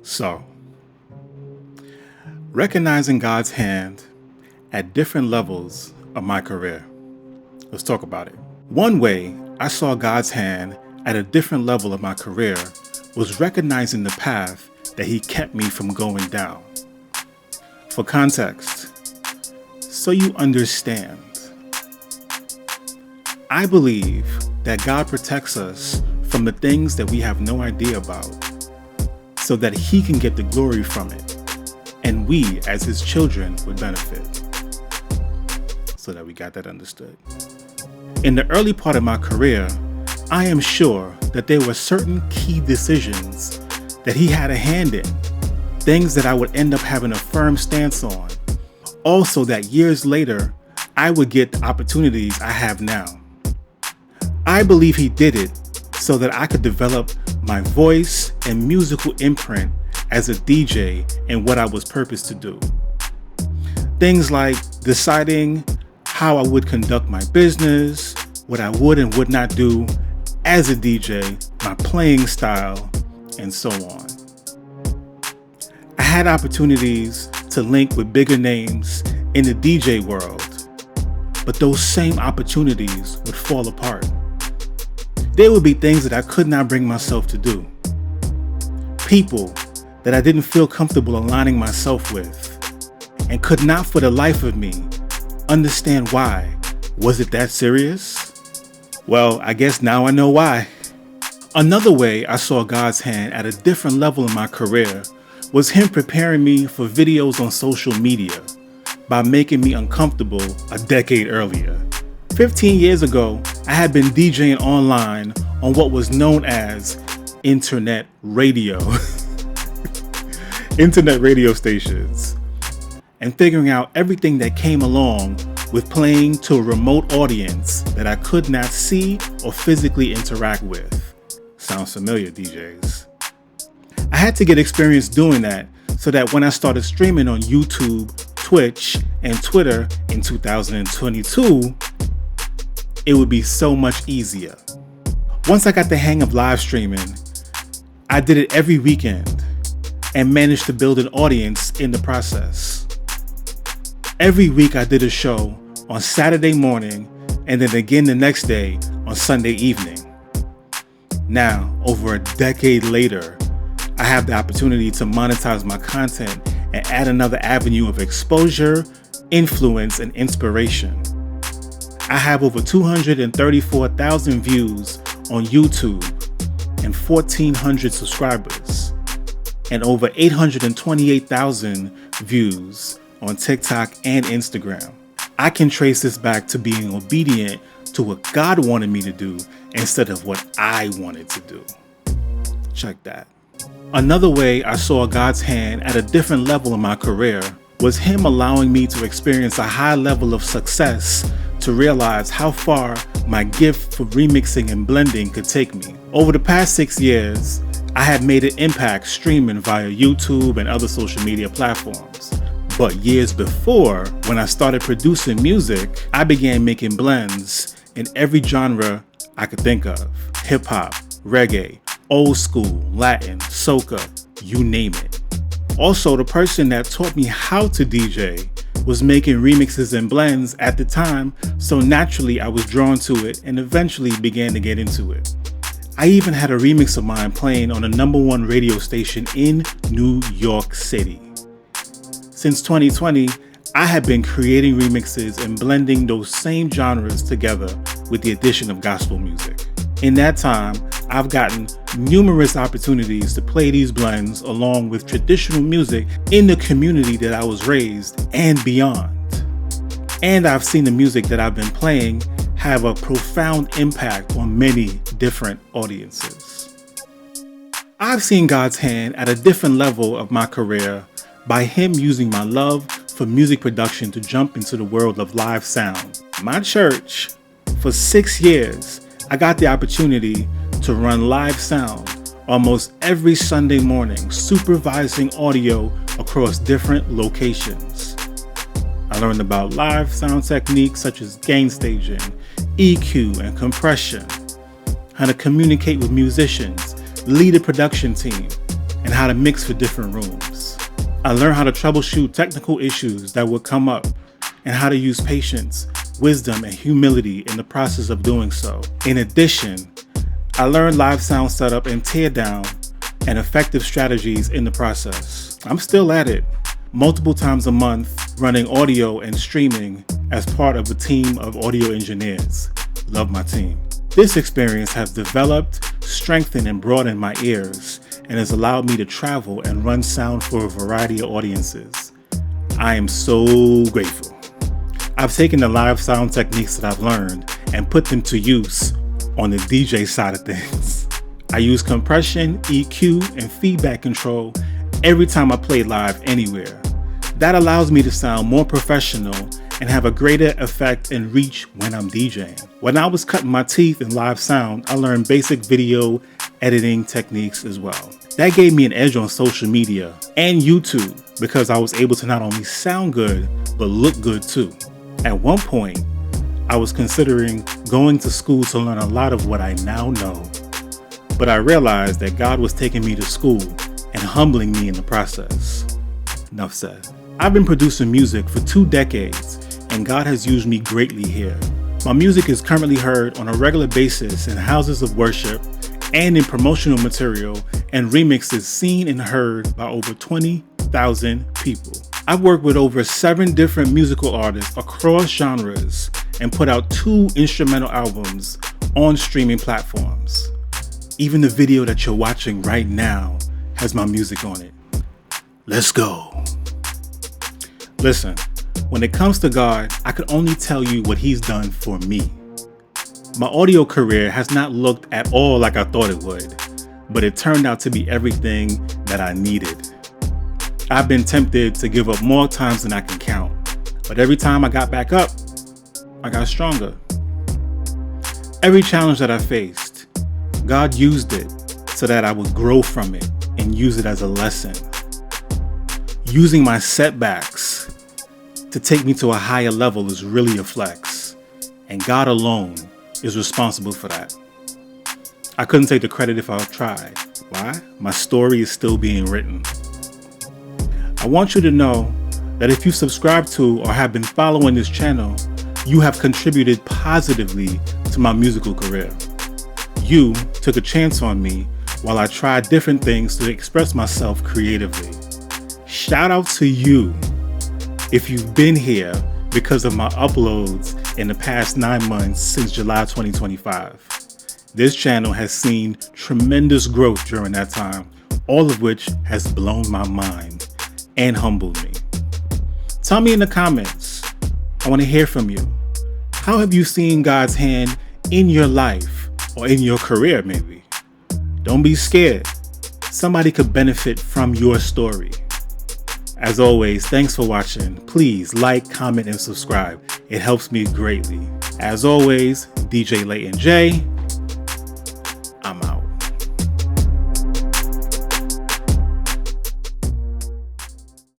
So, recognizing God's hand at different levels of my career. Let's talk about it. One way I saw God's hand at a different level of my career was recognizing the path that He kept me from going down. For context, so you understand, I believe that God protects us from the things that we have no idea about, so that He can get the glory from it, and we, as His children, would benefit. So that we got that understood. In the early part of my career, I am sure that there were certain key decisions that He had a hand in, things that I would end up having a firm stance on. Also, that years later, I would get the opportunities I have now. I believe He did it so that I could develop my voice and musical imprint as a DJ and what I was purposed to do. Things like deciding how I would conduct my business, what I would and would not do as a DJ, my playing style, and so on. I had opportunities to link with bigger names in the DJ world, but those same opportunities would fall apart. There would be things that I could not bring myself to do. People that I didn't feel comfortable aligning myself with, and could not for the life of me understand why. Was it that serious? Well, I guess now I know why. Another way I saw God's hand at a different level in my career was Him preparing me for videos on social media by making me uncomfortable a decade earlier. 15 years ago, I had been DJing online on what was known as internet radio. Internet radio stations. And figuring out everything that came along with playing to a remote audience that I could not see or physically interact with. Sounds familiar, DJs. I had to get experience doing that so that when I started streaming on YouTube, Twitch, and Twitter in 2022, it would be so much easier. Once I got the hang of live streaming, I did it every weekend and managed to build an audience in the process. Every week I did a show on Saturday morning and then again the next day on Sunday evening. Now, over a decade later, I have the opportunity to monetize my content and add another avenue of exposure, influence, and inspiration. I have over 234,000 views on YouTube and 1,400 subscribers, and over 828,000 views on TikTok and Instagram. I can trace this back to being obedient to what God wanted me to do instead of what I wanted to do. Check that. Another way I saw God's hand at a different level in my career was Him allowing me to experience a high level of success to realize how far my gift for remixing and blending could take me. Over the past 6 years, I have made an impact streaming via YouTube and other social media platforms. But years before, when I started producing music, I began making blends in every genre I could think of. Hip hop, reggae, old school, Latin, soca, you name it. Also, the person that taught me how to DJ was making remixes and blends at the time, so naturally I was drawn to it and eventually began to get into it. I even had a remix of mine playing on a #1 radio station in New York City. Since 2020, I have been creating remixes and blending those same genres together with the addition of gospel music. In that time, I've gotten numerous opportunities to play these blends along with traditional music in the community that I was raised and beyond. And I've seen the music that I've been playing have a profound impact on many different audiences. I've seen God's hand at a different level of my career by Him using my love for music production to jump into the world of live sound. My church, for 6 years, I got the opportunity to run live sound almost every Sunday morning, supervising audio across different locations. I learned about live sound techniques such as gain staging, EQ, and compression, how to communicate with musicians, lead a production team, and how to mix for different rooms. I learned how to troubleshoot technical issues that would come up and how to use patience, wisdom, and humility in the process of doing so. In addition, I learned live sound setup and teardown and effective strategies in the process. I'm still at it, multiple times a month, running audio and streaming as part of a team of audio engineers. Love my team. This experience has developed, strengthened, and broadened my ears and has allowed me to travel and run sound for a variety of audiences. I am so grateful. I've taken the live sound techniques that I've learned and put them to use on the DJ side of things. I use compression, EQ, and feedback control every time I play live anywhere. That allows me to sound more professional and have a greater effect and reach when I'm DJing. When I was cutting my teeth in live sound, I learned basic video editing techniques as well. That gave me an edge on social media and YouTube because I was able to not only sound good, but look good too. At one point, I was considering going to school to learn a lot of what I now know, but I realized that God was taking me to school and humbling me in the process. Enough said. I've been producing music for 2 decades, and God has used me greatly here. My music is currently heard on a regular basis in houses of worship and in promotional material and remixes seen and heard by over 20,000 people. I've worked with over 7 different musical artists across genres and put out 2 instrumental albums on streaming platforms. Even the video that you're watching right now has my music on it. Let's go. Listen, when it comes to God, I can only tell you what He's done for me. My audio career has not looked at all like I thought it would, but it turned out to be everything that I needed. I've been tempted to give up more times than I can count, but every time I got back up, I got stronger. Every challenge that I faced, God used it so that I would grow from it and use it as a lesson. Using my setbacks to take me to a higher level is really a flex, and God alone is responsible for that. I couldn't take the credit if I tried. Why? My story is still being written. I want you to know that if you subscribe to or have been following this channel, you have contributed positively to my musical career. You took a chance on me while I tried different things to express myself creatively. Shout out to you if you've been here because of my uploads in the past 9 months since July 2025. This channel has seen tremendous growth during that time, all of which has blown my mind and humbled me. Tell me in the comments. I want to hear from you. How have you seen God's hand in your life or in your career maybe? Don't be scared. Somebody could benefit from your story. As always, thanks for watching. Please like, comment, and subscribe. It helps me greatly. As always, DJ Leighton J,